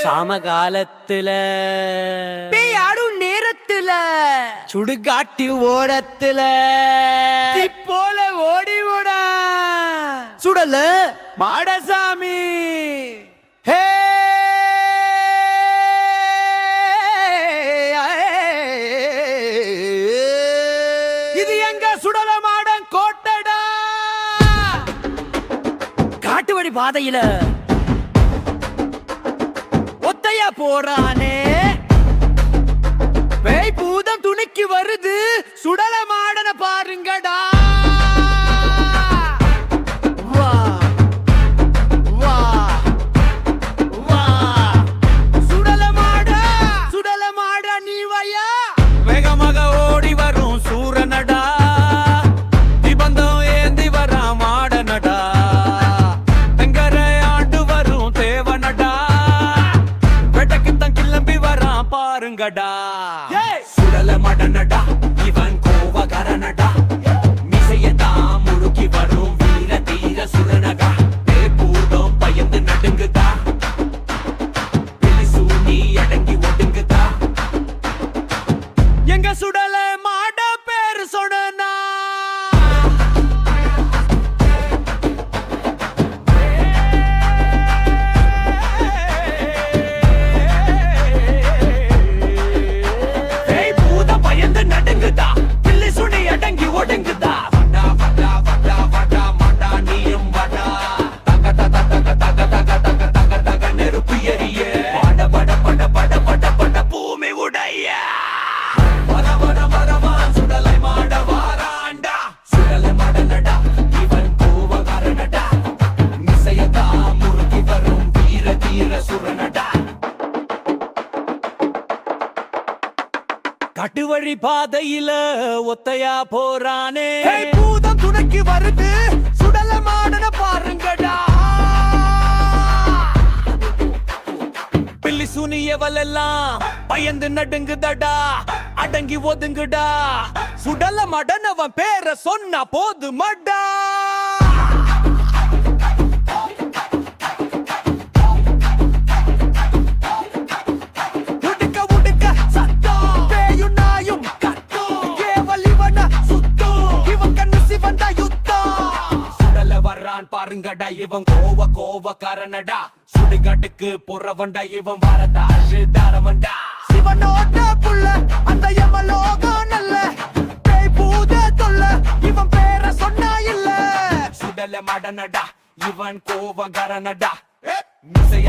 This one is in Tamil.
சாமகாலத்துல பேயாடும் நேரத்துல சுடுகாட்டு ஓரத்துல போல ஓடி ஓடா சுடல மாடசாமி ஹே இது எங்க சுடல மாடன் கோட்டடா. காட்டுவழி பாதையில ஒத்தையா போறானே, பேய் பூதம் துணிக்கு வருது, சுடல மாடன பாருங்கடா. வா வா வா சுடல மாட நீ வையா. வேகமாக ஓடி வரும் சூரனடா, நிபந்தம் ஏந்தி வரா மாடனடா, தெங்கரை ஆண்டு வரும் தேவனடா, வெட்டக்குத்தான் கிளம்பி வரா பாருங்கடா. சுடல மடனடா இவன் கோவகரனடா, மிசையதான் முழுக்கி வரும் வீர தீர சுரனகா, பூதம் பயந்து நடுங்குதா, சூனி அடங்கி ஒடுங்குதா. எங்க சுடல மாட பேரு சொன்னா ஏய் பூதம் பயந்து நடுங்குதா, பில்லி சுனி அடங்கி ஒடுங்குதா. வடா வடா வடா வடா மாடா நீயும் வடா, தக தக தக தக தக தக தக தக நெருப்பு எரிய, பட பட பட பட பட பட பூமி உடைய. வர வர வரவா சுடலை மாட வாராண்டா, சுடலை மாடனடா இவன் கோவகாரனடா, மிசையதா முறுக்கி வரும் வீர தீர சுரனடா. கட்டுவழி பாதையில ஒத்தையா போறானே, பேய் பூதம் துணைக்கு வருது, சுடல மாடன பாருங்கடா. பில்லி சுனியவலெல்லாம் பயந்து நடுங்குதடா, அடங்கி ஒதுங்குடா. சுடல மடனவன் பேர சொன்னா போது மடா. உடுக்க உடுக்க சத்தம், பேயும் நாயும் கத்தும், கேவல் இவன சுத்தும், இவன் கண்ணு சிவந்த யுத்தம். சுடல வர்றான் பாருங்கடா இவன் கோவக்காரனடா, சுடுகாட்டுக்கு போறவன்டா இவன் வரதாறு தாரவன்டா. சிவனோட புள்ள அந்த யமலோகம் நல்ல, பேய் பூத தொல்ல இவன் பேர சொன்னா இல்ல. சுடல மடனடா இவன் கோவகாரனடா, மிசைய